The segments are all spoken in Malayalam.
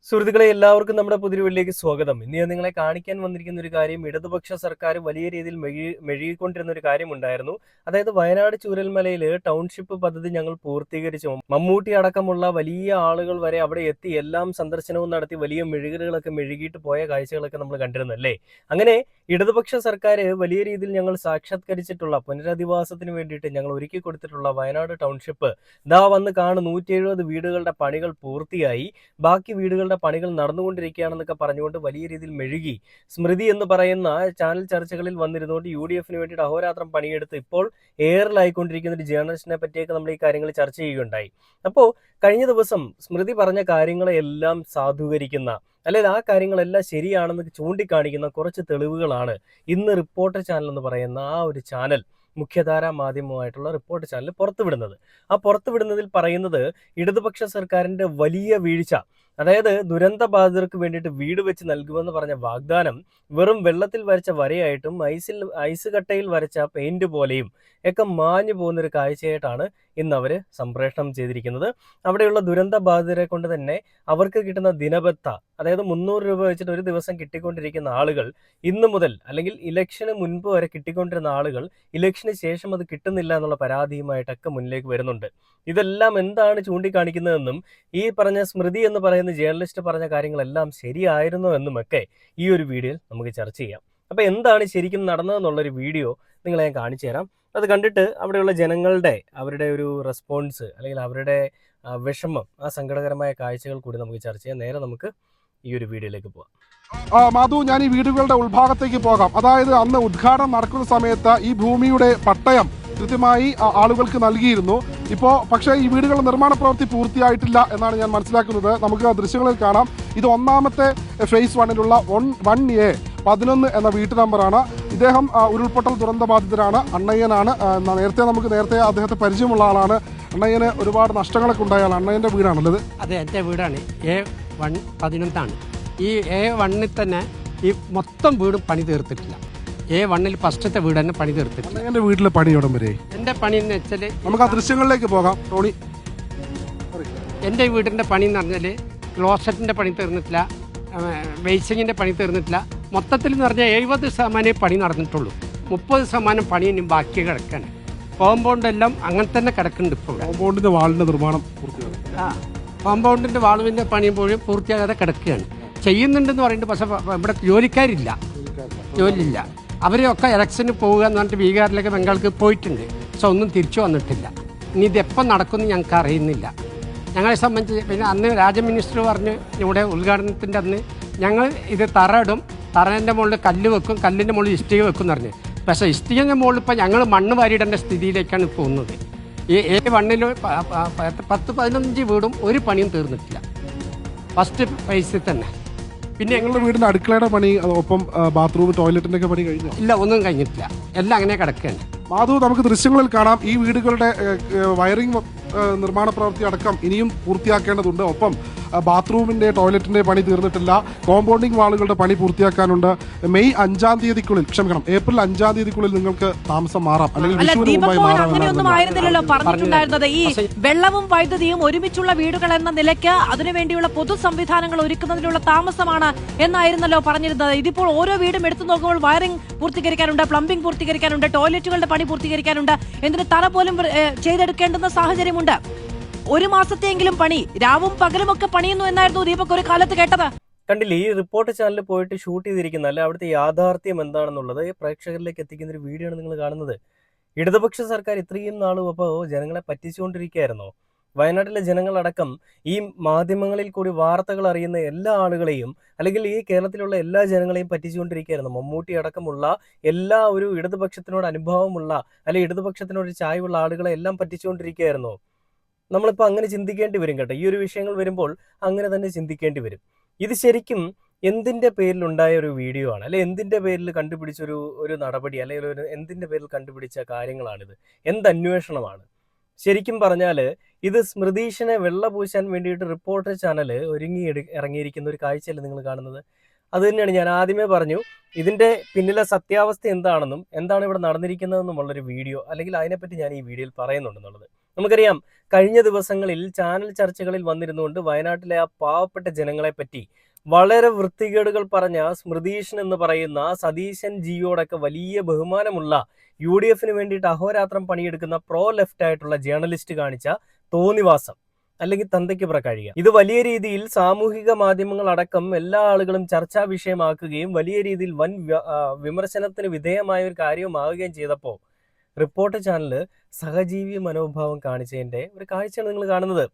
സുഹൃത്തുക്കളെ എല്ലാവർക്കും നമ്മുടെ പുതിയ വീട്ടിലേക്ക് സ്വാഗതം. ഇന്ന് ഞാൻ നിങ്ങളെ കാണിക്കാൻ വന്നിരിക്കുന്ന ഒരു കാര്യം, ഇടതുപക്ഷ സർക്കാർ വലിയ രീതിയിൽ മെഴുകിക്കൊണ്ടിരുന്ന ഒരു കാര്യമുണ്ടായിരുന്നു. അതായത് വയനാട് ചൂരൽമലയിൽ ടൗൺഷിപ്പ് പദ്ധതി ഞങ്ങൾ പൂർത്തീകരിച്ചു. മമ്മൂട്ടി അടക്കമുള്ള വലിയ ആളുകൾ വരെ അവിടെ എത്തി എല്ലാം സന്ദർശനവും നടത്തി വലിയ മെഴുകുകളൊക്കെ മെഴുകിയിട്ട് പോയ കാഴ്ചകളൊക്കെ നമ്മൾ കണ്ടിരുന്നല്ലേ. അങ്ങനെ ഇടതുപക്ഷ സർക്കാർ വലിയ രീതിയിൽ ഞങ്ങൾ സാക്ഷാത്കരിച്ചിട്ടുള്ള പുനരധിവാസത്തിന് വേണ്ടിയിട്ട് ഞങ്ങൾ ഒരുക്കി കൊടുത്തിട്ടുള്ള വയനാട് ടൗൺഷിപ്പ് ദാ വന്ന് കാണും. 170 വീടുകളുടെ പണികൾ പൂർത്തിയായി. ബാക്കി വീടുകളുടെ പണികൾ നടന്നുകൊണ്ടിരിക്കുകയാണെന്നൊക്കെ പറഞ്ഞുകൊണ്ട് വലിയ രീതിയിൽ മെഴുകി സ്മൃതി എന്ന് പറയുന്ന ചാനൽ ചർച്ചകളിൽ വന്നിരുന്നുകൊണ്ട് UDF വേണ്ടിയിട്ട് അഹോരാത്രം പണിയെടുത്ത് ഇപ്പോൾ എയറിലായിക്കൊണ്ടിരിക്കുന്ന ഒരു ജേർണലിസ്റ്റിനെ പറ്റിയൊക്കെ നമ്മൾ ഈ കാര്യങ്ങൾ ചർച്ച ചെയ്യുകയുണ്ടായി. അപ്പോൾ കഴിഞ്ഞ ദിവസം സ്മൃതി പറഞ്ഞ കാര്യങ്ങളെല്ലാം സാധൂകരിക്കുന്ന, അല്ലെങ്കിൽ ആ കാര്യങ്ങളെല്ലാം ശരിയാണെന്ന് ചൂണ്ടിക്കാണിക്കുന്ന കുറച്ച് തെളിവുകളാണ് ഇന്ന് റിപ്പോർട്ടർ ചാനൽ എന്ന് പറയുന്ന ആ ഒരു ചാനൽ, മുഖ്യധാരാ മാധ്യമമായിട്ടുള്ള റിപ്പോർട്ടർ ചാനൽ പുറത്തുവിടുന്നത്. ആ പുറത്തുവിടുന്നതിൽ പറയുന്നത് ഇടതുപക്ഷ സർക്കാരിന്റെ വലിയ വീഴ്ച, അതായത് ദുരന്ത ബാധിതർക്ക് വേണ്ടിയിട്ട് വീട് വെച്ച് നൽകുമെന്ന് പറഞ്ഞ വാഗ്ദാനം വെറും വെള്ളത്തിൽ വരച്ച വരയായിട്ടും ഐസ് കട്ടയിൽ വരച്ച പെയിന്റ് പോലെയും ഒക്കെ മാഞ്ഞു പോകുന്ന ഒരു കാഴ്ചയായിട്ടാണ് ഇന്ന് അവർ സംപ്രേഷണം ചെയ്തിരിക്കുന്നത്. അവിടെയുള്ള ദുരന്ത ബാധിതരെ കൊണ്ട് തന്നെ അവർക്ക് കിട്ടുന്ന ദിനബത്ത, അതായത് 300 രൂപ വെച്ചിട്ട് ഒരു ദിവസം കിട്ടിക്കൊണ്ടിരിക്കുന്ന ആളുകൾ ഇന്ന് മുതൽ, അല്ലെങ്കിൽ ഇലക്ഷന് മുൻപ് വരെ കിട്ടിക്കൊണ്ടിരുന്ന ആളുകൾ ഇലക്ഷന് ശേഷം അത് കിട്ടുന്നില്ല എന്നുള്ള പരാതിയുമായിട്ടൊക്കെ മുന്നിലേക്ക് വരുന്നുണ്ട്. ഇതെല്ലാം എന്താണ് ചൂണ്ടിക്കാണിക്കുന്നതെന്നും ഈ പറഞ്ഞ സ്മൃതി എന്ന് പറയുന്ന ജേർണലിസ്റ്റ് പറഞ്ഞ കാര്യങ്ങളെല്ലാം ശരിയായിരുന്നോ എന്നുമൊക്കെ ഈ ഒരു വീഡിയോയിൽ നമുക്ക് ചർച്ച ചെയ്യാം. അപ്പോൾ എന്താണ് ശരിക്കും നടന്നതെന്നുള്ളൊരു വീഡിയോ നിങ്ങളെ ഞാൻ കാണിച്ചു തരാം. അത് കണ്ടിട്ട് അവിടെയുള്ള ജനങ്ങളുടെ അവരുടെ ഒരു റെസ്പോൺസ്, അല്ലെങ്കിൽ അവരുടെ വിഷമം, ആ സങ്കടകരമായ കാഴ്ചകൾ കൂടി നമുക്ക് ചർച്ച ചെയ്യാം. നേരെ നമുക്ക് ഈ ഒരു വീഡിയോയിലേക്ക് പോകാം. മാധു, ഞാൻ ഈ വീടുകളുടെ ഉൾഭാഗത്തേക്ക് പോകാം. അതായത് അന്ന് ഉദ്ഘാടനം നടക്കുന്ന സമയത്ത് ഈ ഭൂമിയുടെ പട്ടയം കൃത്യമായി ആളുകൾക്ക് നൽകിയിരുന്നു. പക്ഷേ ഈ വീടുകളുടെ നിർമ്മാണ പ്രവൃത്തി പൂർത്തിയായിട്ടില്ല എന്നാണ് ഞാൻ മനസ്സിലാക്കുന്നത്. നമുക്ക് ആ ദൃശ്യങ്ങളിൽ കാണാം. ഇത് ഒന്നാമത്തെ ഫേസ് 1-ലുള്ള 1A 11 എന്ന വീട്ടു നമ്പറാണ്. ഇദ്ദേഹം ഉരുൾപൊട്ടൽ ദുരന്ത ബാധിതരാണ്. അണ്ണയ്യനാണ്. നേരത്തെ അദ്ദേഹത്തെ പരിചയമുള്ള ആളാണ്. അണ്ണയ്യന് ഒരുപാട് നഷ്ടങ്ങളൊക്കെ ഉണ്ടായ അണ്ണയ്യന്റെ വീടാണല്ലത്? അതെ, എൻ്റെ വീടാണ്. A111 ഈ A1 തന്നെ ഈ മൊത്തം വീടും പണി തീർത്തിട്ടില്ല. A1 ഫസ്റ്റത്തെ വീട് തന്നെ പണി തീർത്തിട്ടില്ല. എന്റെ വീട്ടിലെ പണി എവിടം വരെ? എൻ്റെ പണി എന്ന് വെച്ചാൽ നമുക്ക് ആ ദൃശ്യങ്ങളിലേക്ക് പോകാം. ടോണി, എൻ്റെ വീടിൻ്റെ പണി എന്ന് പറഞ്ഞാൽ ക്ലോസറ്റിൻ്റെ പണി തീർന്നിട്ടില്ല, ബേസിങ്ങിൻ്റെ പണി തീർന്നിട്ടില്ല. മൊത്തത്തിൽ എന്ന് പറഞ്ഞാൽ 70% പണി നടന്നിട്ടുള്ളൂ. 30% പണി ഇനി ബാക്കി കിടക്കാണ്. കോമ്പൗണ്ടെല്ലാം അങ്ങനെ തന്നെ കിടക്കുന്നുണ്ട്. ഇപ്പോൾ കോമ്പൗണ്ടിന്റെ വാളിന്റെ നിർമ്മാണം കോമ്പൗണ്ടിൻ്റെ വാളുവിൻ്റെ പണിയും പോലും പൂർത്തിയാകാതെ കിടക്കുകയാണ്. ചെയ്യുന്നുണ്ടെന്ന് പറയുന്നുണ്ട്, പക്ഷേ ഇവിടെ ജോലിക്കാരില്ല. അവരെയൊക്കെ ഇലക്ഷന് പോവുക എന്ന് പറഞ്ഞിട്ട് ബീഹാറിലേക്ക് ബംഗാൾക്ക് പോയിട്ടുണ്ട്. പക്ഷെ ഒന്നും തിരിച്ചു വന്നിട്ടില്ല. ഇനി ഇതെപ്പം നടക്കുമെന്ന് ഞങ്ങൾക്ക് അറിയുന്നില്ല. ഞങ്ങളെ സംബന്ധിച്ച് പിന്നെ അന്ന് രാജ മിനിസ്റ്റർ പറഞ്ഞ് ഇവിടെ ഉദ്ഘാടനത്തിൻ്റെ അന്ന് ഞങ്ങൾ ഇത് തറയിടും, തറേൻ്റെ മുകളിൽ കല്ല് വെക്കും, കല്ലിൻ്റെ മുകളിൽ ഇഷ്ടിക വെക്കും എന്ന് പറഞ്ഞ്. പക്ഷേ ഇഷ്ടികൻ്റെ മുകളിൽ ഇപ്പോൾ ഞങ്ങൾ മണ്ണ് വാരിയിടേണ്ട സ്ഥിതിയിലേക്കാണ് പോകുന്നത്. ഈ A1 10-15 വീടും ഒരു പണിയും തീർന്നിട്ടില്ല, ഫസ്റ്റ് ഫേസിൽ തന്നെ. പിന്നെ ഞങ്ങളുടെ വീടിന്റെ അടുക്കളയുടെ പണി, ഒപ്പം ബാത്റൂം ടോയ്ലറ്റിന്റെ ഒക്കെ പണി കഴിഞ്ഞു? ഇല്ല, ഒന്നും കഴിഞ്ഞിട്ടില്ല. എല്ലാം അങ്ങനെ കിടക്കുകയാണ്. മാധു, നമുക്ക് ദൃശ്യങ്ങളിൽ കാണാം. ഈ വീടുകളുടെ വയറിംഗ് നിർമ്മാണ പ്രവൃത്തി അടക്കം ഇനിയും പൂർത്തിയാക്കേണ്ടതുണ്ട്. ഒപ്പം ബാത്റൂമിന്റെ ടോയ്ലറ്റിന്റെ പണി തീർന്നിട്ടില്ല. കോമ്പൗണ്ടിംഗ് വാളുകളുടെ പണി പൂർത്തിയാക്കാനുണ്ട്. ഏപ്രിൽ 5 തീയതിക്കുള്ളിൽ നിങ്ങൾക്ക് താമസം മാറാം, അല്ലെങ്കിൽ അങ്ങനെയൊന്നും ആയിരുന്നില്ലല്ലോ പറഞ്ഞിട്ടുണ്ടായിരുന്നത്. ഈ വെള്ളവും വൈദ്യുതിയും ഒരുമിച്ചുള്ള വീടുകൾ എന്ന നിലയ്ക്ക് അതിനുവേണ്ടിയുള്ള പൊതു സംവിധാനങ്ങൾ ഒരുക്കുന്നതിനുള്ള താമസമാണ് എന്നായിരുന്നല്ലോ പറഞ്ഞിരുന്നത്. ഇതിപ്പോൾ ഓരോ വീടും എടുത്തു നോക്കുമ്പോൾ വയറിംഗ് പൂർത്തീകരിക്കാനുണ്ട്, പ്ലംബിംഗ് പൂർത്തീകരിക്കാനുണ്ട്, ടോയ്ലറ്റുകളുടെ പണി പൂർത്തീകരിക്കാനുണ്ട്, എന്തിന് തറ പോലും ചെയ്തെടുക്കേണ്ടുന്ന സാഹചര്യമുണ്ട്. ഒരു മാസത്തെയെങ്കിലും പണി, രാവും പകലുമൊക്കെ പണിയുന്നു എന്നായിരുന്നു ദീപക് ഒരു കാലത്ത് കേട്ടത്. കണ്ടില്ലേ, ഈ റിപ്പോർട്ടർ ചാനലിൽ പോയിട്ട് ഷൂട്ട് ചെയ്തിരിക്കുന്ന, അല്ലെ അവിടുത്തെ യാഥാർത്ഥ്യം എന്താണെന്നുള്ളത് പ്രേക്ഷകരിലേക്ക് എത്തിക്കുന്ന ഒരു വീഡിയോ ആണ് നിങ്ങൾ കാണുന്നത്. ഇടതുപക്ഷ സർക്കാർ ഇത്രയും നാളും അപ്പോൾ ജനങ്ങളെ പറ്റിച്ചുകൊണ്ടിരിക്കുകയായിരുന്നോ? വയനാട്ടിലെ ജനങ്ങളടക്കം ഈ മാധ്യമങ്ങളിൽ കൂടി വാർത്തകൾ അറിയുന്ന എല്ലാ ആളുകളെയും, അല്ലെങ്കിൽ ഈ കേരളത്തിലുള്ള എല്ലാ ജനങ്ങളെയും പറ്റിച്ചുകൊണ്ടിരിക്കുകയായിരുന്നു. മമ്മൂട്ടി അടക്കമുള്ള എല്ലാ ഒരു ഇടതുപക്ഷത്തിനോട് അനുഭവമുള്ള, അല്ലെങ്കിൽ ഇടതുപക്ഷത്തിനോട് ചായ്വുള്ള ആളുകളെ എല്ലാം പറ്റിച്ചുകൊണ്ടിരിക്കുകയായിരുന്നു. നമ്മളിപ്പോൾ അങ്ങനെ ചിന്തിക്കേണ്ടി വരും കേട്ടോ. ഈ ഒരു വിഷയങ്ങൾ വരുമ്പോൾ അങ്ങനെ തന്നെ ചിന്തിക്കേണ്ടി വരും. ഇത് ശരിക്കും എന്തിൻ്റെ പേരിലുണ്ടായ ഒരു വീഡിയോ ആണ്, അല്ലെ എന്തിൻ്റെ പേരിൽ കണ്ടുപിടിച്ചൊരു നടപടി, അല്ലെങ്കിൽ എന്തിൻ്റെ പേരിൽ കണ്ടുപിടിച്ച കാര്യങ്ങളാണിത്? അന്വേഷണമാണ് ശരിക്കും പറഞ്ഞാൽ? ഇത് സ്മൃതീഷിനെ വെള്ള പൂശാൻ വേണ്ടിയിട്ട് റിപ്പോർട്ടർ ചാനൽ ഇറങ്ങിയിരിക്കുന്ന ഒരു കാഴ്ചയല്ലേ നിങ്ങൾ കാണുന്നത്? അത് തന്നെയാണ് ഞാൻ ആദ്യമേ പറഞ്ഞു. ഇതിന്റെ പിന്നിലെ സത്യാവസ്ഥ എന്താണെന്നും എന്താണ് ഇവിടെ നടന്നിരിക്കുന്നതെന്നുമുള്ളൊരു വീഡിയോ അല്ലെങ്കിൽ അതിനെപ്പറ്റി ഞാൻ ഈ വീഡിയോയിൽ പറയുന്നുണ്ടെന്നുള്ളത്. നമുക്കറിയാം, കഴിഞ്ഞ ദിവസങ്ങളിൽ ചാനൽ ചർച്ചകളിൽ വന്നിരുന്നുകൊണ്ട് വയനാട്ടിലെ ആ പാവപ്പെട്ട ജനങ്ങളെ പറ്റി വളരെ വൃത്തികേടുകൾ പറഞ്ഞ സ്മൃതീഷൻ എന്ന് പറയുന്ന സതീശൻ ജിയോടൊക്കെ വലിയ ബഹുമാനമുള്ള UDF വേണ്ടിയിട്ട് അഹോരാത്രം പണിയെടുക്കുന്ന പ്രോ ലെഫ്റ്റ് ആയിട്ടുള്ള ജേർണലിസ്റ്റ് കാണിച്ച തോന്നിവാസം അല്ലെങ്കിൽ തന്തയ്ക്ക് പ്രകാഴിക, ഇത് വലിയ രീതിയിൽ സാമൂഹിക മാധ്യമങ്ങൾ അടക്കം എല്ലാ ആളുകളും ചർച്ചാ വിഷയമാക്കുകയും വലിയ രീതിയിൽ വൻ വിമർശനത്തിന് വിധേയമായ ഒരു കാര്യമാവുകയും ചെയ്തപ്പോൾ റിപ്പോർട്ട് ചാനൽ സഹജീവി മനോഭാവം കാണിച്ചതിന്റെ ഒരു കാഴ്ചയാണ് നിങ്ങൾ കാണുന്നത്.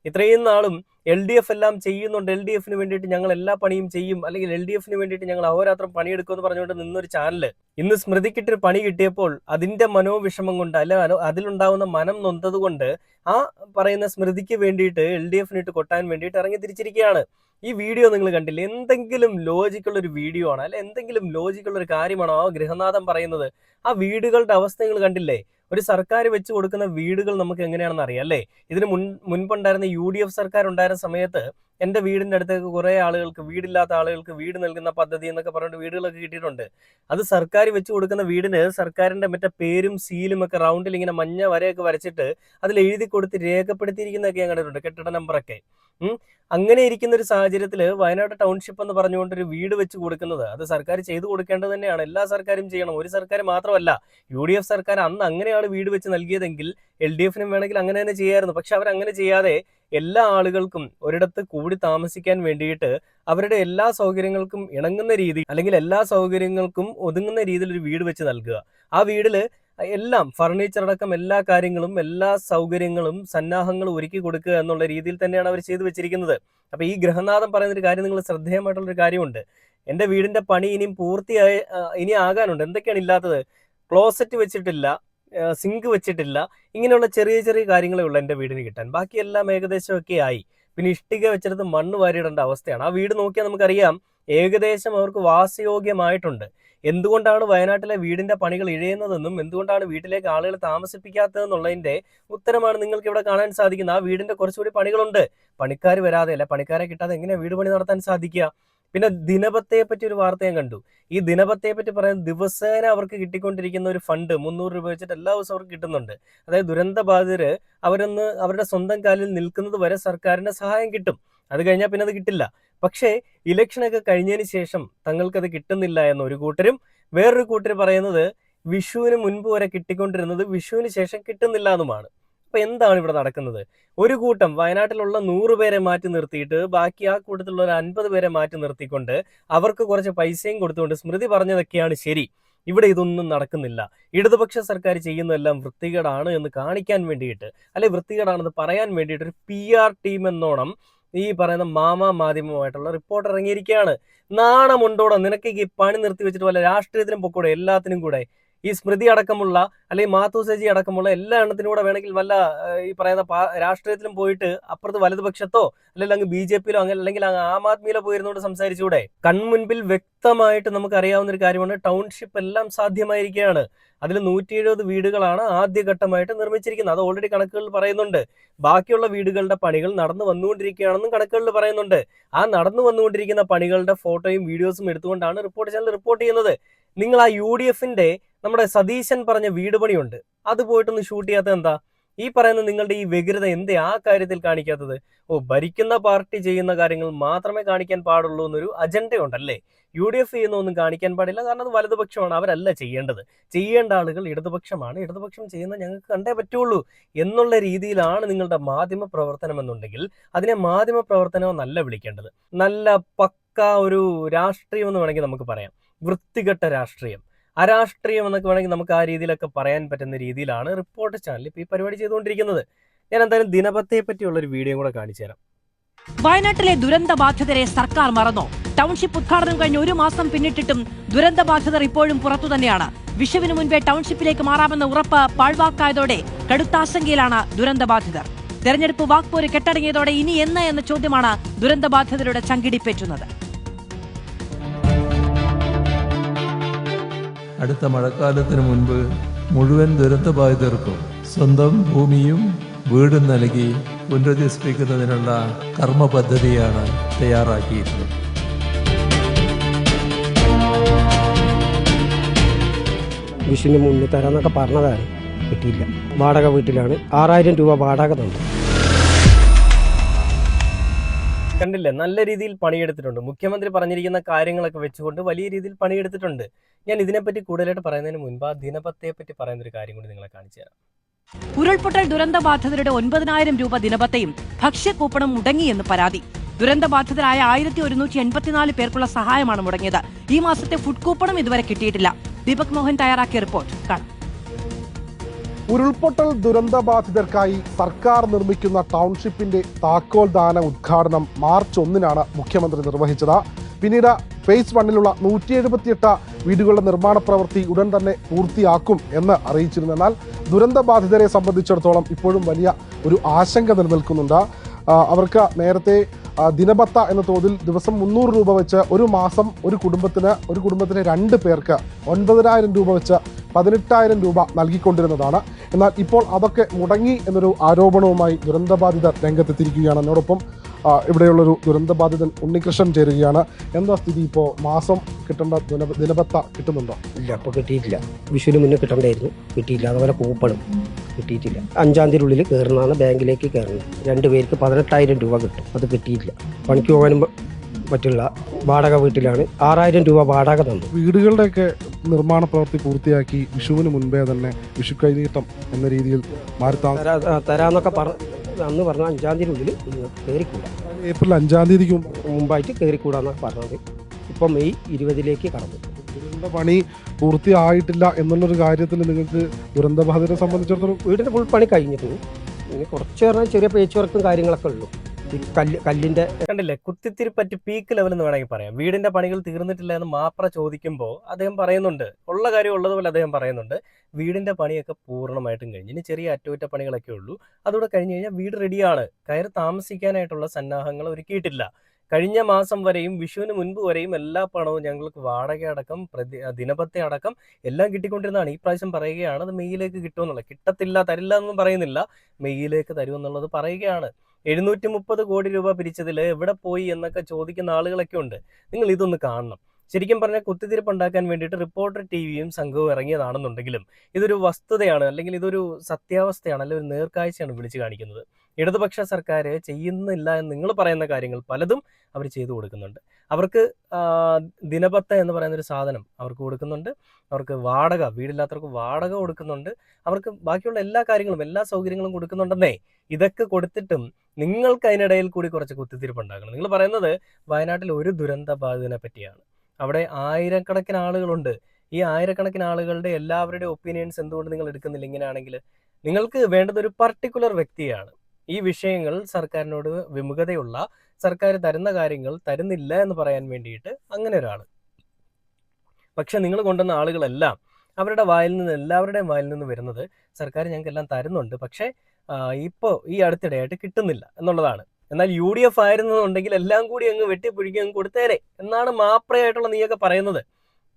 ഇത്രയും നാളും LDF എല്ലാം ചെയ്യുന്നുണ്ട്, LDF വേണ്ടിയിട്ട് ഞങ്ങൾ എല്ലാ പണിയും ചെയ്യും, അല്ലെങ്കിൽ LDF വേണ്ടിയിട്ട് ഞങ്ങൾ അഹോരാത്രം പണിയെടുക്കുമെന്ന് പറഞ്ഞുകൊണ്ട് നിന്നൊരു ചാനല് ഇന്ന് സ്മൃതിക്കിട്ടൊരു പണി കിട്ടിയപ്പോൾ അതിന്റെ മനോവിഷമം കൊണ്ട് അല്ല അതിലുണ്ടാവുന്ന മനം നൊന്തത് കൊണ്ട് ആ പറയുന്ന സ്മൃതിക്ക് വേണ്ടിയിട്ട് LDF ഇട്ട് കൊട്ടാൻ വേണ്ടിയിട്ട് ഇറങ്ങി തിരിച്ചിരിക്കുകയാണ്. ഈ വീഡിയോ നിങ്ങൾ കണ്ടില്ലേ? എന്തെങ്കിലും ലോജിക്കുള്ള ഒരു വീഡിയോ ആണ്, അല്ലെ എന്തെങ്കിലും ലോജിക്കുള്ള ഒരു കാര്യമാണോ ആ ഗൃഹനാഥൻ പറയുന്നത്? ആ വീടുകളുടെ അവസ്ഥ നിങ്ങൾ കണ്ടില്ലേ? ഒരു സർക്കാർ വെച്ച് കൊടുക്കുന്ന വീടുകൾ നമുക്ക് എങ്ങനെയാണെന്ന് അറിയാം അല്ലേ? ഇതിന് മുൻപുണ്ടായിരുന്ന UDF സർക്കാർ ഉണ്ടായിരുന്ന സമയത്ത് എൻ്റെ വീടിൻ്റെ അടുത്തേക്ക് കുറേ ആളുകൾക്ക്, വീടില്ലാത്ത ആളുകൾക്ക് വീട് നൽകുന്ന പദ്ധതി എന്നൊക്കെ പറഞ്ഞിട്ട് വീടുകളൊക്കെ കിട്ടിയിട്ടുണ്ട്. അത് സർക്കാർ വെച്ച് കൊടുക്കുന്ന വീടിന് സർക്കാരിൻ്റെ മറ്റേ പേരും സീലും ഒക്കെ റൗണ്ടിൽ ഇങ്ങനെ മഞ്ഞ വരയൊക്കെ വരച്ചിട്ട് അതിൽ എഴുതി കൊടുത്ത് രേഖപ്പെടുത്തിയിരിക്കുന്നതൊക്കെ ഞാൻ കണ്ടിട്ടുണ്ട്, കെട്ടിട നമ്പറൊക്കെ. അങ്ങനെ ഇരിക്കുന്ന ഒരു സാഹചര്യത്തിൽ വയനാട് ടൗൺഷിപ്പ് എന്ന് പറഞ്ഞുകൊണ്ടൊരു വീട് വെച്ച് കൊടുക്കുന്നത് അത് സർക്കാർ ചെയ്തു കൊടുക്കേണ്ടത് തന്നെയാണ്. എല്ലാ സർക്കാരും ചെയ്യണം, ഒരു സർക്കാർ മാത്രമല്ല. UDF സർക്കാർ അന്ന് അങ്ങനെയാണ് വീട് വെച്ച് നൽകിയതെങ്കിൽ LDF വേണമെങ്കിൽ അങ്ങനെ തന്നെ ചെയ്യാമായിരുന്നു. പക്ഷെ അവരങ്ങനെ ചെയ്യാതെ എല്ലാ ആളുകൾക്കും ഒരിടത്ത് കൂടി താമസിക്കാൻ വേണ്ടിയിട്ട് അവരുടെ എല്ലാ സൗകര്യങ്ങൾക്കും ഇണങ്ങുന്ന രീതി അല്ലെങ്കിൽ എല്ലാ സൗകര്യങ്ങൾക്കും ഒതുങ്ങുന്ന രീതിയിൽ ഒരു വീട് വെച്ച് നൽകുക. ആ വീട്ടിൽ എല്ലാം ഫർണിച്ചർ അടക്കം എല്ലാ കാര്യങ്ങളും എല്ലാ സൗകര്യങ്ങളും സന്നാഹങ്ങളും ഒരുക്കി കൊടുക്കുക എന്നുള്ള രീതിയിൽ തന്നെയാണ് അവർ ചെയ്തു വെച്ചിരിക്കുന്നത്. അപ്പൊ ഈ ഗൃഹനാഥൻ പറയുന്നൊരു കാര്യം നിങ്ങൾ ശ്രദ്ധേയമായിട്ടുള്ളൊരു കാര്യമുണ്ട്. എൻ്റെ വീടിന്റെ പണി ഇനി ആകാനുണ്ട്. എന്തൊക്കെയാണ് ഇല്ലാത്തത്? ക്ലോസറ്റ് വെച്ചിട്ടില്ല, സിങ്ക് വെച്ചിട്ടില്ല, ഇങ്ങനെയുള്ള ചെറിയ ചെറിയ കാര്യങ്ങളേ ഉള്ളൂ എൻ്റെ വീടിന് കിട്ടാൻ. ബാക്കിയെല്ലാം ഏകദേശം ഒക്കെ ആയി. പിന്നെ ഇഷ്ടിക വെച്ചെടുത്ത് മണ്ണ് വാരിയിടേണ്ട അവസ്ഥയാണ്. ആ വീട് നോക്കിയാൽ നമുക്കറിയാം ഏകദേശം അവർക്ക് വാസയോഗ്യമായിട്ടുണ്ട്. എന്തുകൊണ്ടാണ് വയനാട്ടിലെ വീടിന്റെ പണികൾ ഇഴയുന്നതെന്നും എന്തുകൊണ്ടാണ് വീട്ടിലേക്ക് ആളുകൾ താമസിപ്പിക്കാത്തതെന്നുള്ളതിന്റെ ഉത്തരമാണ് നിങ്ങൾക്ക് ഇവിടെ കാണാൻ സാധിക്കുന്നത്. ആ വീടിന്റെ കുറച്ചുകൂടി പണികളുണ്ട്. പണിക്കാർ വരാതെ അല്ല, പണിക്കാരെ കിട്ടാതെ എങ്ങനെ വീട് പണി നടത്താൻ സാധിക്കുക? പിന്നെ ദിനപത്തയെ പറ്റി ഒരു വാർത്ത ഞാൻ കണ്ടു. ഈ ദിനപത്തയെ പറ്റി പറയുന്നത് ദിവസേന അവർക്ക് കിട്ടിക്കൊണ്ടിരിക്കുന്ന ഒരു ഫണ്ട് 300 രൂപ വെച്ചിട്ട് എല്ലാ ദിവസവും അവർക്ക് കിട്ടുന്നുണ്ട്. അതായത് ദുരന്ത ബാധിതര് അവരുടെ സ്വന്തം കാലിൽ നിൽക്കുന്നത് വരെ സർക്കാരിന്റെ സഹായം കിട്ടും. അത് കഴിഞ്ഞാൽ പിന്നെ അത് കിട്ടില്ല. പക്ഷേ ഇലക്ഷനൊക്കെ കഴിഞ്ഞതിന് ശേഷം തങ്ങൾക്കത് കിട്ടുന്നില്ല എന്ന് ഒരു കൂട്ടരും, വേറൊരു കൂട്ടർ പറയുന്നത് വിഷുവിന് മുൻപ് വരെ കിട്ടിക്കൊണ്ടിരുന്നത് വിഷുവിന് ശേഷം കിട്ടുന്നില്ല എന്നുമാണ്. അപ്പൊ എന്താണ് ഇവിടെ നടക്കുന്നത്? ഒരു കൂട്ടം വയനാട്ടിലുള്ള 100 പേരെ മാറ്റി നിർത്തിയിട്ട് ബാക്കി ആ കൂട്ടത്തിലുള്ള ഒരു 50 പേരെ മാറ്റി നിർത്തിക്കൊണ്ട് അവർക്ക് കുറച്ച് പൈസയും കൊടുത്തുകൊണ്ട് സ്മൃതി പറഞ്ഞതൊക്കെയാണ് ശരി, ഇവിടെ ഇതൊന്നും നടക്കുന്നില്ല, ഇടതുപക്ഷ സർക്കാർ ചെയ്യുന്നതെല്ലാം വൃത്തികേടാണ് എന്ന് കാണിക്കാൻ വേണ്ടിയിട്ട്, അല്ലെ വൃത്തികേടാണെന്ന് പറയാൻ വേണ്ടിയിട്ട് ഒരു PR ടീം എന്നോണം ഈ പറയുന്ന മാധ്യമമായിട്ടുള്ള റിപ്പോർട്ട് ഇറങ്ങിയിരിക്കുകയാണ്. നാണമുണ്ടോടോ നിനക്ക് ഈ പണി നിർത്തി വെച്ചിട്ട് വല്ല രാഷ്ട്രീയത്തിനും പൊക്കൂടെ? എല്ലാത്തിനും കൂടെ ഈ സ്മൃതി അടക്കമുള്ള അല്ലെങ്കിൽ മാത്തൂസജി അടക്കമുള്ള എല്ലാ എണ്ണത്തിനും കൂടെ വേണമെങ്കിൽ വല്ല ഈ പറയുന്ന രാഷ്ട്രീയത്തിലും പോയിട്ട് അപ്പുറത്ത് വലതുപക്ഷത്തോ അല്ലെങ്കിൽ BJPയിലോ അല്ലെങ്കിൽ ആം ആദ്മിയിലോ പോയിരുന്നോണ്ട് സംസാരിച്ചുകൂടെ? കൺമുൻപിൽ വ്യക്തമായിട്ട് നമുക്ക് അറിയാവുന്ന ഒരു കാര്യമാണ്, ടൗൺഷിപ്പ് എല്ലാം സാധ്യമായിരിക്കുകയാണ്. അതിൽ 170 വീടുകളാണ് ആദ്യഘട്ടമായിട്ട് നിർമ്മിച്ചിരിക്കുന്നത്. അത് ഓൾറെഡി കണക്കുകളിൽ പറയുന്നുണ്ട്. ബാക്കിയുള്ള വീടുകളുടെ പണികൾ നടന്നു വന്നുകൊണ്ടിരിക്കുകയാണെന്നും കണക്കുകളിൽ പറയുന്നുണ്ട്. ആ നടന്നു വന്നുകൊണ്ടിരിക്കുന്ന പണികളുടെ ഫോട്ടോയും വീഡിയോസും എടുത്തുകൊണ്ടാണ് റിപ്പോർട്ട് ചാനൽ റിപ്പോർട്ട് ചെയ്യുന്നത്. നിങ്ങൾ ആ UDF നമ്മുടെ സതീശൻ പറഞ്ഞ വീട് പണിയുണ്ട്, അത് പോയിട്ടൊന്ന് ഷൂട്ട് ചെയ്യാത്തത് എന്താ? ഈ പറയുന്ന നിങ്ങളുടെ ഈ വ്യഗ്രത എന്തേ ആ കാര്യത്തിൽ കാണിക്കാത്തത്? ഭരിക്കുന്ന പാർട്ടി ചെയ്യുന്ന കാര്യങ്ങൾ മാത്രമേ കാണിക്കാൻ പാടുള്ളൂ എന്നൊരു അജണ്ടയുണ്ടല്ലേ? UDF ചെയ്യുന്നൊന്നും കാണിക്കാൻ പാടില്ല, കാരണം അത് വലതുപക്ഷമാണ്, അവരല്ല ചെയ്യേണ്ടത്. ചെയ്യേണ്ട ആളുകൾ ഇടതുപക്ഷമാണ്, ഇടതുപക്ഷം ചെയ്യുന്ന ഞങ്ങൾക്ക് കണ്ടേ പറ്റുള്ളൂ എന്നുള്ള രീതിയിലാണ് നിങ്ങളുടെ മാധ്യമ പ്രവർത്തനം എന്നുണ്ടെങ്കിൽ അതിനെ മാധ്യമ പ്രവർത്തനം എന്നല്ല വിളിക്കേണ്ടത്. നല്ല പക്ക ഒരു രാഷ്ട്രീയം എന്ന് വേണമെങ്കിൽ നമുക്ക് പറയാം, വൃത്തികെട്ട രാഷ്ട്രീയം, അരാഷ്ട്രീയം എന്നൊക്കെ വേണമെങ്കിൽ നമുക്ക് ആ രീതിയിലൊക്കെ പറയാൻ പറ്റുന്ന രീതിയിലാണ് റിപ്പോർട്ട് ചാനൽ ഇപ്പോൾ ഈ പരിപാടി ചെയ്തുകൊണ്ടിരിക്കുന്നത്. ഞാൻ എന്തായാലും ദിനപത്തയെ പറ്റിയുള്ള ഒരു വീഡിയോ കൂടെ കാണിച്ചു തരാം. വയനാട്ടിലെ ദുരന്ത ബാധിതരെ സർക്കാർ മറന്നോ? ടൗൺഷിപ്പ് ഉദ്ഘാടനം കഴിഞ്ഞ് 1 മാസം പിന്നിട്ടിട്ടും ദുരന്ത ബാധിതർ ഇപ്പോഴും പുറത്തു തന്നെയാണ്. വിഷുവിന് മുൻപേ ടൗൺഷിപ്പിലേക്ക് മാറാമെന്ന ഉറപ്പ് പാഴ്വാക്കായതോടെ കടുത്താശങ്കയിലാണ് ദുരന്ത ബാധിതർ. തെരഞ്ഞെടുപ്പ് വാക്പോര് കെട്ടടങ്ങിയതോടെ ഇനി എന്ന ചോദ്യമാണ് ദുരന്ത ബാധിതരുടെ ചങ്കിടിപ്പേറ്റുന്നത്. അടുത്ത മഴക്കാലത്തിന് മുൻപ് മുഴുവൻ ദുരന്തബാധിതർക്കും സ്വന്തം ഭൂമിയും വീടും നൽകി പുനരധിവസിപ്പിക്കുന്നതിനുള്ള കർമ്മ പദ്ധതിയാണ് തയ്യാറാക്കിയിട്ടുള്ളത്. വിഷുവിന് മുന്നേ തരാമെന്നൊക്കെ പറഞ്ഞതാണ്, കിട്ടിയില്ല. വാടക വീട്ടിലാണ്, 6000 രൂപ വാടക തന്നു. കണ്ടില്ലേ, നല്ല രീതിയിൽ പണിയെടുത്തിട്ടുണ്ട്. മുഖ്യമന്ത്രി പറഞ്ഞിരിക്കുന്ന കാര്യങ്ങളൊക്കെ വെച്ചുകൊണ്ട് വലിയ രീതിയിൽ പണിയെടുത്തിട്ടുണ്ട്. ഞാൻ ഇതിനെപ്പറ്റി കൂടുതലായിട്ട് പറയുന്നതിന് മുൻപ് ആ ദിനപത്തയെ പറ്റി പറയുന്ന ഒരു കാര്യം കൂടി നിങ്ങളെ കാണിച്ചു തരാം. ഉരുൾപൊട്ടൽ ദുരന്ത ബാധിതരുടെ 9,000 രൂപ ദിനപത്തയും ഭക്ഷ്യക്കൂപ്പണും മുടങ്ങിയെന്ന് പരാതി. ദുരന്ത ബാധിതരായ 1184 പേർക്കുള്ള സഹായമാണ് മുടങ്ങിയത്. ഈ മാസത്തെ ഫുഡ് കൂപ്പണും ഇതുവരെ കിട്ടിയിട്ടില്ല. ദീപക് മോഹൻ തയ്യാറാക്കിയ റിപ്പോർട്ട് കാണാം. ഉരുൾപൊട്ടൽ ദുരന്തബാധിതർക്കായി സർക്കാർ നിർമ്മിക്കുന്ന ടൗൺഷിപ്പിന്റെ താക്കോൽ ദാന ഉദ്ഘാടനം മാർച്ച് 1-നാണ് മുഖ്യമന്ത്രി നിർവഹിച്ചത്. പിന്നീട് ഫേസ് 1-ലുള്ള 178 വീടുകളുടെ നിർമ്മാണ പ്രവൃത്തി ഉടൻ തന്നെ പൂർത്തിയാക്കും എന്ന് അറിയിച്ചിരുന്നു. എന്നാൽ ദുരന്തബാധിതരെ സംബന്ധിച്ചിടത്തോളം ഇപ്പോഴും വലിയ ഒരു ആശങ്ക നിലനിൽക്കുന്നുണ്ട്. അവർക്ക് നേരത്തെ ദിനപത്ത എന്ന തോതിൽ ദിവസം 300 രൂപ വെച്ച് ഒരു മാസം ഒരു കുടുംബത്തിന് 2 പേർക്ക് 9,000 രൂപ വെച്ച് 18,000 രൂപ നൽകിക്കൊണ്ടിരുന്നതാണ്. എന്നാൽ ഇപ്പോൾ അതൊക്കെ മുടങ്ങി എന്നൊരു ആരോപണവുമായി ദുരന്തബാധിതർ രംഗത്തെത്തിയിരിക്കുകയാണ്. എന്നോടൊപ്പം ഇവിടെയുള്ളൊരു ദുരന്തബാധിതൻ ഉണ്ണികൃഷ്ണൻ ചേരുകയാണ്. എന്താ സ്ഥിതി? ഇപ്പോൾ മാസം കിട്ടേണ്ട ദിനപത്ത കിട്ടുന്നുണ്ടോ? ഇല്ല, അപ്പോൾ കിട്ടിയിട്ടില്ല. വിഷുവിന് മുന്നേ കിട്ടണ്ടായിരുന്നു, കിട്ടിയില്ല. അതുപോലെ കൂപ്പണും കിട്ടിയിട്ടില്ല. 5-ാം തീയതിയുള്ളിൽ കയറുന്നതാണ്, ബാങ്കിലേക്ക് കയറുന്നത്. 2 പേർക്ക് 18,000 രൂപ കിട്ടും, അത് കിട്ടിയില്ല. പണിക്ക് പോകാനും പറ്റില്ല. വാടക വീട്ടിലാണ്, 6000 രൂപ വാടക തന്നു. വീടുകളുടെയൊക്കെ നിർമ്മാണ പ്രവൃത്തി പൂർത്തിയാക്കി വിഷുവിന് മുൻപേ തന്നെ വിഷു കൈനീട്ടം എന്ന രീതിയിൽ തരാന്നൊക്കെ അന്ന് പറഞ്ഞ 5-ാം തീയതിയുള്ളിൽ കയറിക്കൂടാ. ഏപ്രിൽ 5-ാം തീയതിക്ക് മുമ്പായിട്ട് കയറിക്കൂടാന്നാണ് പറഞ്ഞത്. ഇപ്പോൾ മെയ് 20-ലേക്ക് കടന്നു. വീടിന്റെ പണി പൂർത്തിയായിട്ടില്ല എന്നുള്ളൊരു കാര്യത്തിൽ നിങ്ങൾക്ക് ദുരന്തബാധിതരെ സംബന്ധിച്ചിടത്തോളം വീടിൻ്റെ ഫുൾ പണി കഴിഞ്ഞിട്ടുണ്ട്. ഇനി കുറച്ച് പറഞ്ഞാൽ ചെറിയ പേച്ച് വർക്കും കാര്യങ്ങളൊക്കെ ഉള്ളൂ. ഈ കല്ലിൻ്റെ കണ്ടില്ലേ, കുത്തിത്തിരിപ്പറ്റി പീക്ക് ലെവൽ എന്ന് വേണമെങ്കിൽ പറയാം. വീടിന്റെ പണികൾ തീർന്നിട്ടില്ല എന്ന് മാപ്ര ചോദിക്കുമ്പോൾ അദ്ദേഹം പറയുന്നുണ്ട്, ഉള്ള കാര്യം ഉള്ളതുപോലെ അദ്ദേഹം പറയുന്നുണ്ട്, വീടിന്റെ പണിയൊക്കെ പൂർണ്ണമായിട്ടും കഴിഞ്ഞു, ഇനി ചെറിയ അറ്റകുറ്റപ്പണികളൊക്കെ ഉള്ളൂ. അതുകൂടെ കഴിഞ്ഞ് കഴിഞ്ഞാൽ വീട് റെഡിയാണ്. കയറി താമസിക്കാനായിട്ടുള്ള സന്നാഹങ്ങൾ ഒരുക്കിയിട്ടില്ല. കഴിഞ്ഞ മാസം വരെയും വിഷുവിന് മുൻപ് വരെയും എല്ലാ പണവും ഞങ്ങൾക്ക് വാടക അടക്കം ദിനപത്തെ അടക്കം എല്ലാം കിട്ടിക്കൊണ്ടിരുന്നതാണ്. ഈ പ്രാവശ്യം പറയുകയാണ് അത് മെയ്യിലേക്ക് കിട്ടുമെന്നുള്ളത്. കിട്ടത്തില്ല, തരില്ല എന്നൊന്നും പറയുന്നില്ല, മെയ്യിലേക്ക് തരുമെന്നുള്ളത് പറയുകയാണ്. 730 കോടി രൂപ പിരിച്ചതിൽ എവിടെ പോയി എന്നൊക്കെ ചോദിക്കുന്ന ആളുകളൊക്കെ ഉണ്ട്. നിങ്ങൾ ഇതൊന്ന് കാണണം. ശരിക്കും പറഞ്ഞാൽ കുത്തിത്തിരിപ്പ് ഉണ്ടാക്കാൻ വേണ്ടിയിട്ട് റിപ്പോർട്ടർ ടിവിയും സംഘവും ഇറങ്ങിയതാണെന്നുണ്ടെങ്കിലും ഇതൊരു വസ്തുതയാണ്, അല്ലെങ്കിൽ ഇതൊരു സത്യാവസ്ഥയാണ്, അല്ലെങ്കിൽ ഒരു നേർക്കാഴ്ചയാണ് വിളിച്ചു കാണിക്കുന്നത്. ഇടതുപക്ഷ സർക്കാർ ചെയ്യുന്നില്ല എന്ന് നിങ്ങൾ പറയുന്ന കാര്യങ്ങൾ പലതും അവർ ചെയ്തു കൊടുക്കുന്നുണ്ട്. അവർക്ക് ദിനപത്ത എന്ന് പറയുന്ന ഒരു സാധനം അവർക്ക് കൊടുക്കുന്നുണ്ട്. അവർക്ക് വാടക, വീടില്ലാത്തവർക്ക് വാടക കൊടുക്കുന്നുണ്ട്. അവർക്ക് ബാക്കിയുള്ള എല്ലാ കാര്യങ്ങളും, എല്ലാ സൗകര്യങ്ങളും കൊടുക്കുന്നുണ്ടെന്നേ. ഇതൊക്കെ കൊടുത്തിട്ടും നിങ്ങൾക്ക് അതിനിടയിൽ കൂടി കുറച്ച് കുത്തിത്തിരിപ്പ് ഉണ്ടാക്കണം. നിങ്ങൾ പറയുന്നത് വയനാട്ടിൽ ഒരു ദുരന്ത ബാധിതനെ പറ്റിയാണ്. അവിടെ 1000-കണക്കിന് ആളുകളുണ്ട്. ഈ 1000-കണക്കിന് ആളുകളുടെ എല്ലാവരുടെയും ഒപ്പീനിയൻസ് എന്തുകൊണ്ട് നിങ്ങൾ എടുക്കുന്നില്ല? ഇങ്ങനെയാണെങ്കിൽ നിങ്ങൾക്ക് വേണ്ടത് ഒരു പർട്ടിക്കുലർ വ്യക്തിയാണ്. ഈ വിഷയങ്ങൾ സർക്കാരിനോട് വിമുഖതയുള്ള, സർക്കാർ തരുന്ന കാര്യങ്ങൾ തരുന്നില്ല എന്ന് പറയാൻ വേണ്ടിയിട്ട് അങ്ങനെ ഒരാൾ. പക്ഷെ നിങ്ങൾ കൊണ്ടുവന്ന ആളുകളെല്ലാം അവരുടെ വായിൽ നിന്ന്, എല്ലാവരുടെയും വായിൽ നിന്ന് വരുന്നത് സർക്കാർ ഞങ്ങൾക്ക് എല്ലാം തരുന്നുണ്ട്, പക്ഷേ ഇപ്പോൾ ഈ അടുത്തിടെയായിട്ട് കിട്ടുന്നില്ല എന്നുള്ളതാണ്. എന്നാൽ UDF ആയിരുന്നുണ്ടെങ്കിൽ എല്ലാം കൂടി അങ്ങ് വെട്ടിപ്പൊഴിക്കുക, അങ്ങ് കൊടുത്തേരെ എന്നാണ് മാപ്രയായിട്ടുള്ള നീയൊക്കെ പറയുന്നത്.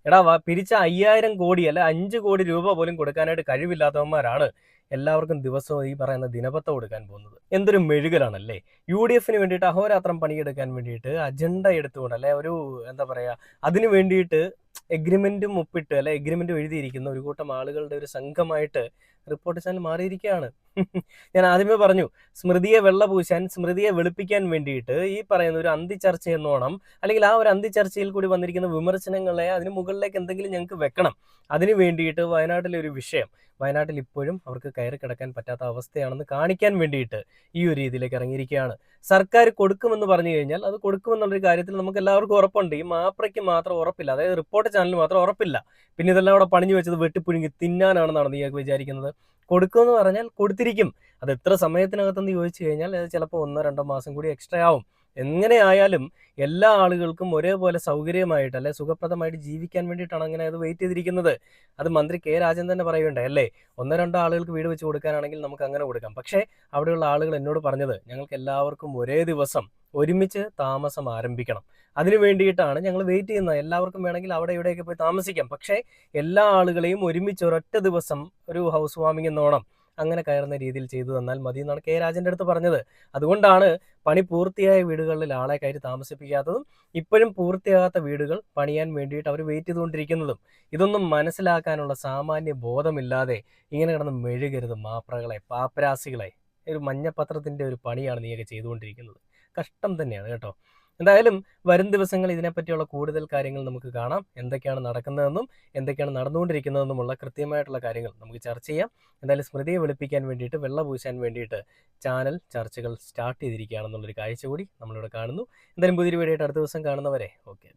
എടാ, പിരിച്ച 5000 കോടി അല്ല 5 കോടി രൂപ പോലും കൊടുക്കാനായിട്ട് കഴിവില്ലാത്തവന്മാരാണ് എല്ലാവർക്കും ദിവസവും ഈ പറയുന്ന ദിനപത്ത കൊടുക്കാൻ പോകുന്നത്. എന്തൊരു മെഴുകലാണല്ലേ. UDFന് വേണ്ടിയിട്ട് അഹോരാത്രം പണിയെടുക്കാൻ വേണ്ടിയിട്ട് അജണ്ട എടുത്തുകൊണ്ട്, അല്ലെ ഒരു എന്താ പറയുക, അതിന് വേണ്ടിയിട്ട് എഗ്രിമെന്റും ഒപ്പിട്ട്, അല്ലെ എഗ്രിമെന്റും എഴുതിയിരിക്കുന്ന ഒരു കൂട്ടം ആളുകളുടെ ഒരു സംഘമായിട്ട് റിപ്പോർട്ട് ചാനൽ മാറിയിരിക്കുകയാണ്. ഞാൻ ആദ്യമേ പറഞ്ഞു, സ്മൃതിയെ വെള്ളപൂശാൻ, സ്മൃതിയെ വെളുപ്പിക്കാൻ വേണ്ടിയിട്ട് ഈ പറയുന്ന ഒരു അന്തിച്ചർച്ച എന്നോണം, അല്ലെങ്കിൽ ആ ഒരു അന്തിച്ചർച്ചയിൽ കൂടി വന്നിരിക്കുന്ന വിമർശനങ്ങളെ അതിന് മുകളിലേക്ക് എന്തെങ്കിലും ഞങ്ങൾക്ക് വെക്കണം. അതിന് വേണ്ടിയിട്ട് വയനാട്ടിലെ ഒരു വിഷയം, വയനാട്ടിൽ ഇപ്പോഴും അവർക്ക് കയറി കിടക്കാൻ പറ്റാത്ത അവസ്ഥയാണെന്ന് കാണിക്കാൻ വേണ്ടിയിട്ട് ഈ ഒരു രീതിയിലേക്ക് ഇറങ്ങിയിരിക്കുകയാണ്. സർക്കാർ കൊടുക്കുമെന്ന് പറഞ്ഞു കഴിഞ്ഞാൽ അത് കൊടുക്കുമെന്നുള്ളൊരു കാര്യത്തിൽ നമുക്ക് എല്ലാവർക്കും ഉറപ്പുണ്ട്. ഈ മാപ്രയ്ക്ക് മാത്രം ഉറപ്പില്ല, അതായത് റിപ്പോർട്ട് ചാനലിന് മാത്രം ഉറപ്പില്ല. പിന്നെ ഇതെല്ലാം അവിടെ പണിഞ്ഞു വെച്ചത് വെട്ടിപ്പുഴുങ്ങി തിന്നാനാണെന്നാണ് നീയൊക്കെ വിചാരിക്കുന്നത്. കൊടുക്കുമെന്ന് പറഞ്ഞാൽ കൊടുത്തിരിക്കും. അത് എത്ര സമയത്തിനകത്തെന്ന് ചോദിച്ചു കഴിഞ്ഞാൽ അത് ചിലപ്പോൾ 1-2 മാസം കൂടി എക്സ്ട്രാ ആവും. എങ്ങനെ ആയാലും എല്ലാ ആളുകൾക്കും ഒരേപോലെ സൗകര്യമായിട്ട്, അല്ലെ സുഖപ്രദമായിട്ട് ജീവിക്കാൻ വേണ്ടിയിട്ടാണ് അങ്ങനെ അത് വെയിറ്റ് ചെയ്തിരിക്കുന്നത്. അത് മന്ത്രി കെ രാജൻ തന്നെ പറയുകയുണ്ട്, അല്ലേ 1-2 ആളുകൾക്ക് വീട് വെച്ച് കൊടുക്കാനാണെങ്കിൽ നമുക്ക് അങ്ങനെ കൊടുക്കാം. പക്ഷേ അവിടെയുള്ള ആളുകൾ എന്നോട് പറഞ്ഞത്, ഞങ്ങൾക്ക് എല്ലാവർക്കും ഒരേ ദിവസം ഒരുമിച്ച് താമസം ആരംഭിക്കണം, അതിനു വേണ്ടിയിട്ടാണ് ഞങ്ങൾ വെയിറ്റ് ചെയ്യുന്നത്. എല്ലാവർക്കും വേണമെങ്കിൽ അവിടെ ഇവിടെയൊക്കെ പോയി താമസിക്കാം, പക്ഷേ എല്ലാ ആളുകളെയും ഒരുമിച്ച് ഒരൊറ്റ ദിവസം ഒരു ഹൗസ് വാമിംഗ് എന്നോണം, അങ്ങനെ കയറുന്ന രീതിയിൽ ചെയ്തു തന്നാൽ മതി എന്നാണ് കെ രാജൻ്റെ അടുത്ത് പറഞ്ഞത്. അതുകൊണ്ടാണ് പണി പൂർത്തിയായ വീടുകളിൽ ആളെ കയറ്റി താമസിപ്പിക്കാത്തതും ഇപ്പോഴും പൂർത്തിയാകാത്ത വീടുകൾ പണിയാൻ വേണ്ടിയിട്ട് അവർ വെയിറ്റ് ചെയ്തുകൊണ്ടിരിക്കുന്നതും. ഇതൊന്നും മനസ്സിലാക്കാനുള്ള സാമാന്യ ബോധമില്ലാതെ ഇങ്ങനെ കിടന്ന് മെഴുകരുത് മാപ്രകളെ, പാപ്പരാസികളെ. ഒരു മഞ്ഞപ്പത്രത്തിൻ്റെ ഒരു പണിയാണ് നീയൊക്കെ ചെയ്തുകൊണ്ടിരിക്കുന്നത്. കഷ്ടം തന്നെയാണ് കേട്ടോ. എന്തായാലും വരും ദിവസങ്ങൾ ഇതിനെപ്പറ്റിയുള്ള കൂടുതൽ കാര്യങ്ങൾ നമുക്ക് കാണാം. എന്തൊക്കെയാണ് നടക്കുന്നതെന്നും എന്തൊക്കെയാണ് നടന്നുകൊണ്ടിരിക്കുന്നതെന്നുമുള്ള കൃത്യമായിട്ടുള്ള കാര്യങ്ങൾ നമുക്ക് ചർച്ച ചെയ്യാം. എന്തായാലും സ്മൃതിയെ വെളുപ്പിക്കാൻ വേണ്ടിയിട്ട്, വെള്ള പൂശാൻ വേണ്ടിയിട്ട് ചാനൽ ചർച്ചകൾ സ്റ്റാർട്ട് ചെയ്തിരിക്കുകയാണെന്നുള്ളൊരു കാഴ്ച കൂടി നമ്മളിവിടെ കാണുന്നു. എന്തായാലും പുതിയൊരു വീഡിയോ ആയിട്ട് അടുത്ത ദിവസം കാണുന്നവരെ ഓക്കെ.